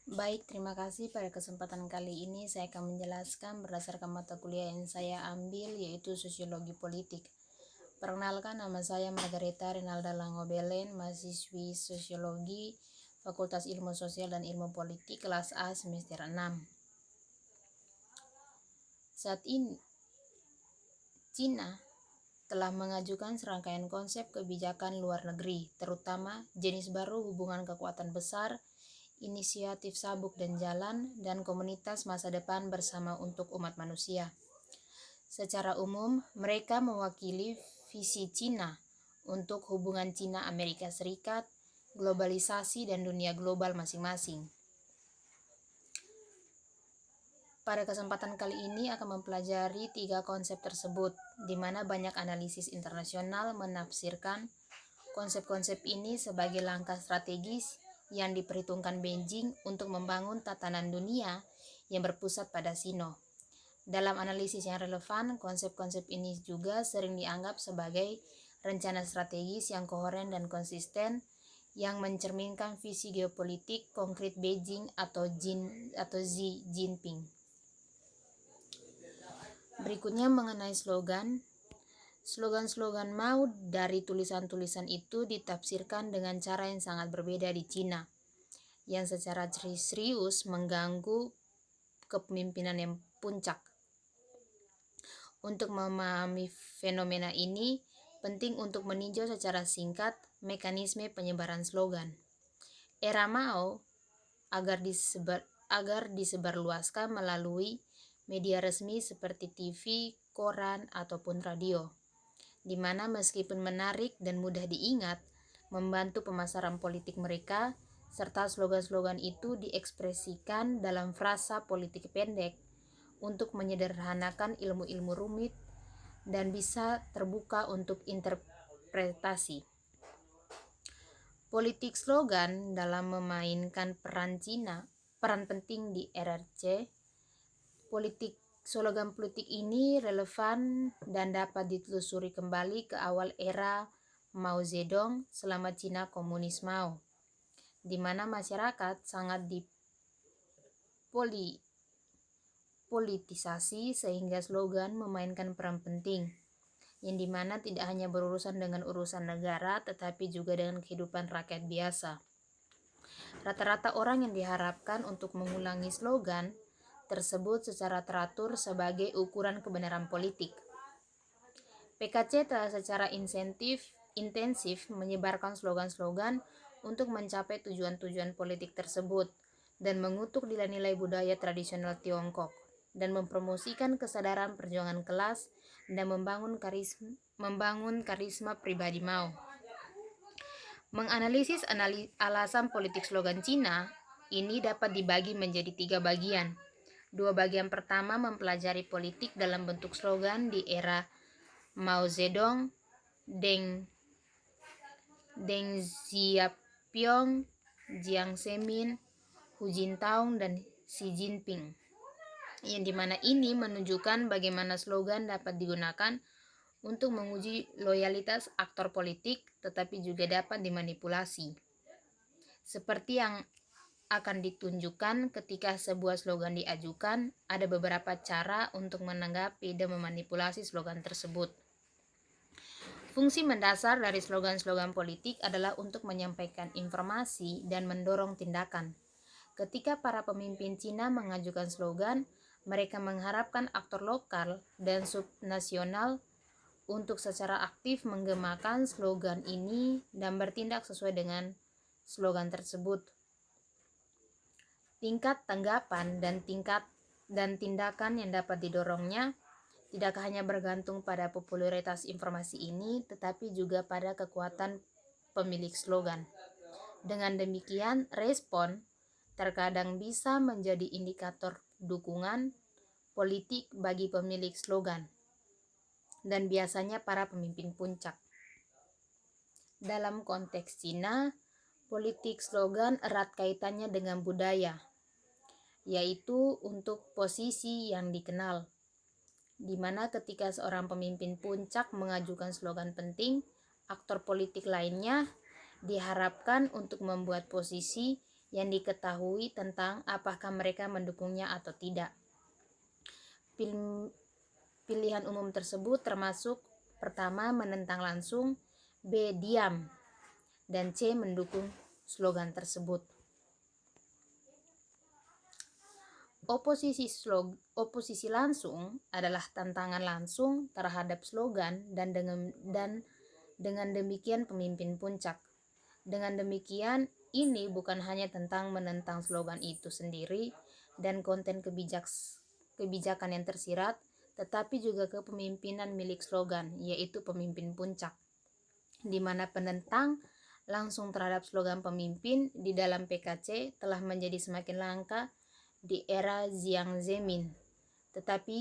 Baik, terima kasih. Pada kesempatan kali ini saya akan menjelaskan berdasarkan mata kuliah yang saya ambil, yaitu Sosiologi Politik. Perkenalkan, nama saya Margareta Rinalda Langobelen, mahasiswi Sosiologi, Fakultas Ilmu Sosial dan Ilmu Politik, kelas A semester 6. Saat ini, Cina telah mengajukan serangkaian konsep kebijakan luar negeri, terutama jenis baru hubungan kekuatan besar, inisiatif sabuk dan jalan, dan komunitas masa depan bersama untuk umat manusia. Secara umum, mereka mewakili visi Cina untuk hubungan Cina-Amerika Serikat, globalisasi, dan dunia global masing-masing. Pada kesempatan kali ini akan mempelajari 3 konsep tersebut, di mana banyak analisis internasional menafsirkan konsep-konsep ini sebagai langkah strategis yang diperhitungkan Beijing untuk membangun tatanan dunia yang berpusat pada Sino. Dalam analisis yang relevan, konsep-konsep ini juga sering dianggap sebagai rencana strategis yang koheren dan konsisten yang mencerminkan visi geopolitik konkret Beijing atau Xi Jinping. Berikutnya mengenai slogan. Slogan-slogan Mao dari tulisan-tulisan itu ditafsirkan dengan cara yang sangat berbeda di Cina, yang secara serius mengganggu kepemimpinan yang puncak. Untuk memahami fenomena ini, penting untuk meninjau secara singkat mekanisme penyebaran slogan. Era Mao agar disebarluaskan melalui media resmi seperti TV, koran, ataupun radio, di mana meskipun menarik dan mudah diingat, membantu pemasaran politik mereka, serta slogan-slogan itu diekspresikan dalam frasa politik pendek untuk menyederhanakan ilmu-ilmu rumit dan bisa terbuka untuk interpretasi. Politik slogan dalam memainkan peran penting di RRC. Slogan politik ini relevan dan dapat ditelusuri kembali ke awal era Mao Zedong selama Cina Komunis Mao, di mana masyarakat sangat dipolitisasi sehingga slogan memainkan peran penting, yang dimana tidak hanya berurusan dengan urusan negara tetapi juga dengan kehidupan rakyat biasa. Rata-rata orang yang diharapkan untuk mengulangi slogan tersebut secara teratur sebagai ukuran kebenaran politik. PKC telah secara intensif menyebarkan slogan-slogan untuk mencapai tujuan-tujuan politik tersebut dan mengutuk nilai-nilai budaya tradisional Tiongkok dan mempromosikan kesadaran perjuangan kelas dan membangun karisma pribadi Mao. Menganalisis alasan politik slogan Cina ini dapat dibagi menjadi 3 bagian. 2 bagian pertama mempelajari politik dalam bentuk slogan di era Mao Zedong, Deng Xiaoping, Jiang Zemin, Hu Jintao, dan Xi Jinping, yang dimana ini menunjukkan bagaimana slogan dapat digunakan untuk menguji loyalitas aktor politik tetapi juga dapat dimanipulasi, seperti yang akan ditunjukkan ketika sebuah slogan diajukan. Ada beberapa cara untuk menanggapi dan memanipulasi slogan tersebut. Fungsi mendasar dari slogan-slogan politik adalah untuk menyampaikan informasi dan mendorong tindakan. Ketika para pemimpin Cina mengajukan slogan, mereka mengharapkan aktor lokal dan subnasional untuk secara aktif menggemakan slogan ini dan bertindak sesuai dengan slogan tersebut. Tingkat tanggapan dan tindakan yang dapat didorongnya tidak hanya bergantung pada popularitas informasi ini, tetapi juga pada kekuatan pemilik slogan. Dengan demikian, respon terkadang bisa menjadi indikator dukungan politik bagi pemilik slogan dan biasanya para pemimpin puncak. Dalam konteks Cina, politik slogan erat kaitannya dengan budaya, yaitu untuk posisi yang dikenal, di mana ketika seorang pemimpin puncak mengajukan slogan penting, aktor politik lainnya diharapkan untuk membuat posisi yang diketahui tentang apakah mereka mendukungnya atau tidak. Pilihan umum tersebut termasuk pertama, menentang langsung, B, diam, dan C, mendukung slogan tersebut. Oposisi langsung adalah tantangan langsung terhadap slogan dan dengan demikian pemimpin puncak. Dengan demikian, ini bukan hanya tentang menentang slogan itu sendiri dan konten kebijakan yang tersirat, tetapi juga kepemimpinan milik slogan, yaitu pemimpin puncak, di mana penentang langsung terhadap slogan pemimpin di dalam PKC telah menjadi semakin langka di era Jiang Zemin, tetapi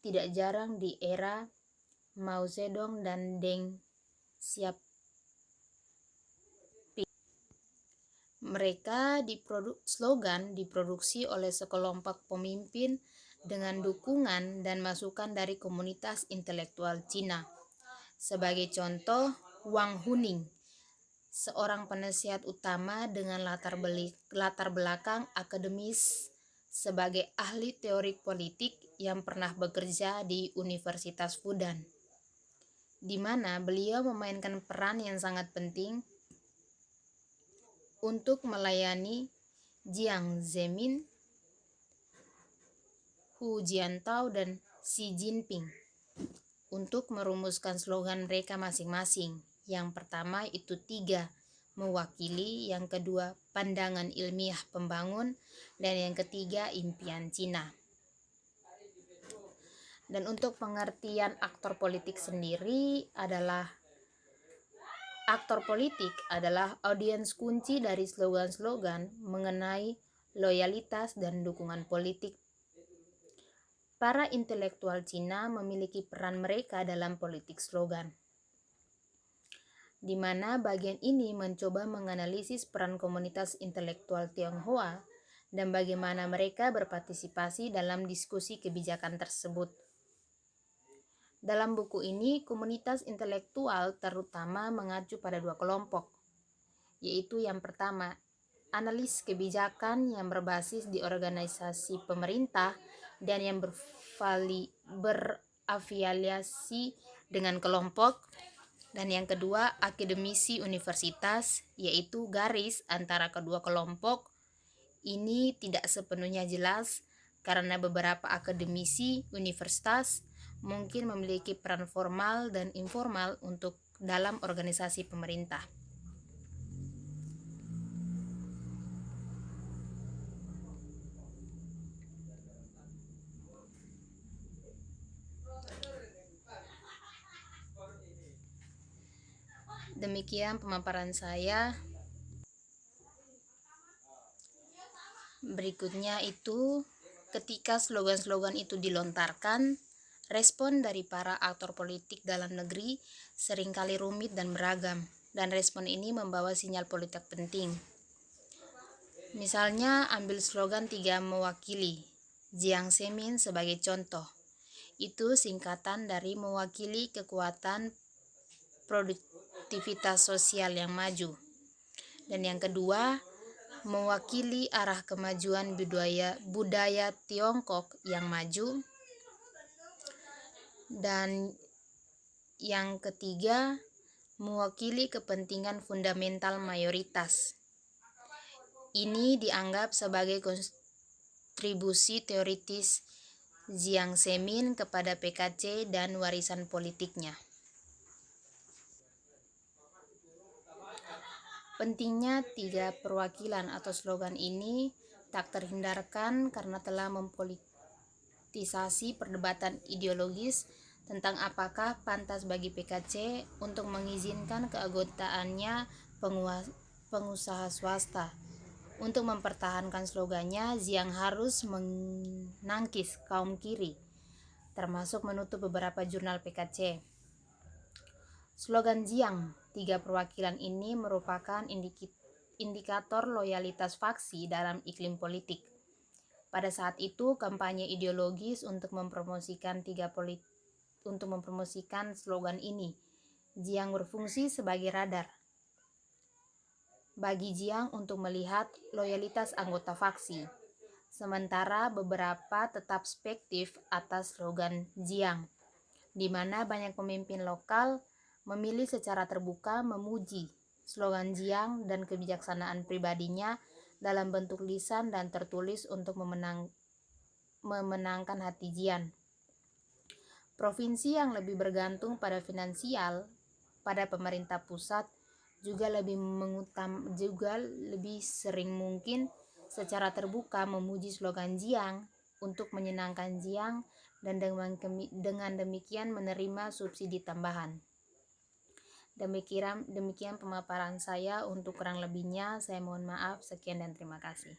tidak jarang di era Mao Zedong dan Deng Xiaoping. Slogan diproduksi oleh sekelompok pemimpin dengan dukungan dan masukan dari komunitas intelektual Cina. Sebagai contoh, Wang Huning, seorang penasihat utama dengan latar belakang akademis sebagai ahli teori politik yang pernah bekerja di Universitas Fudan, di mana beliau memainkan peran yang sangat penting untuk melayani Jiang Zemin, Hu Jintao, dan Xi Jinping untuk merumuskan slogan mereka masing-masing. Yang pertama itu 3, mewakili, yang kedua pandangan ilmiah pembangun, dan yang ketiga impian Cina. Dan untuk pengertian aktor politik sendiri aktor politik adalah audiens kunci dari slogan-slogan mengenai loyalitas dan dukungan politik. Para intelektual Cina memiliki peran mereka dalam politik slogan, di mana bagian ini mencoba menganalisis peran komunitas intelektual Tionghoa dan bagaimana mereka berpartisipasi dalam diskusi kebijakan tersebut. Dalam buku ini, komunitas intelektual terutama mengacu pada 2 kelompok, yaitu yang pertama, analis kebijakan yang berbasis di organisasi pemerintah dan yang berafiliasi dengan kelompok, dan yang kedua, akademisi universitas, yaitu garis antara kedua kelompok ini tidak sepenuhnya jelas karena beberapa akademisi universitas mungkin memiliki peran formal dan informal untuk dalam organisasi pemerintah. Demikian pemaparan saya. Berikutnya itu, ketika slogan-slogan itu dilontarkan, respon dari para aktor politik dalam negeri seringkali rumit dan beragam, dan respon ini membawa sinyal politik penting. Misalnya, ambil slogan 3 mewakili, Jiang Zemin sebagai contoh. Itu singkatan dari mewakili kekuatan produktivitas sosial yang maju. Dan yang kedua, mewakili arah kemajuan budaya Tiongkok yang maju. Dan yang ketiga, mewakili kepentingan fundamental mayoritas. Ini dianggap sebagai kontribusi teoritis Jiang Zemin kepada PKC dan warisan politiknya. Pentingnya 3 perwakilan atau slogan ini tak terhindarkan karena telah mempolitisasi perdebatan ideologis tentang apakah pantas bagi PKC untuk mengizinkan keanggotaannya pengusaha swasta. Untuk mempertahankan slogannya, Jiang harus menangkis kaum kiri, termasuk menutup beberapa jurnal PKC. Slogan Jiang, 3 perwakilan ini merupakan indikator loyalitas faksi dalam iklim politik. Pada saat itu, kampanye ideologis untuk mempromosikan slogan ini. Jiang berfungsi sebagai radar, bagi Jiang untuk melihat loyalitas anggota faksi. Sementara beberapa tetap skeptis atas slogan Jiang, di mana banyak pemimpin lokal memilih secara terbuka memuji slogan Jiang dan kebijaksanaan pribadinya dalam bentuk lisan dan tertulis untuk memenangkan hati Jiang. Provinsi yang lebih bergantung pada finansial pada pemerintah pusat juga lebih sering mungkin secara terbuka memuji slogan Jiang untuk menyenangkan Jiang dan dengan demikian menerima subsidi tambahan. Demikian pemaparan saya. Untuk kurang lebihnya saya mohon maaf. Sekian dan terima kasih.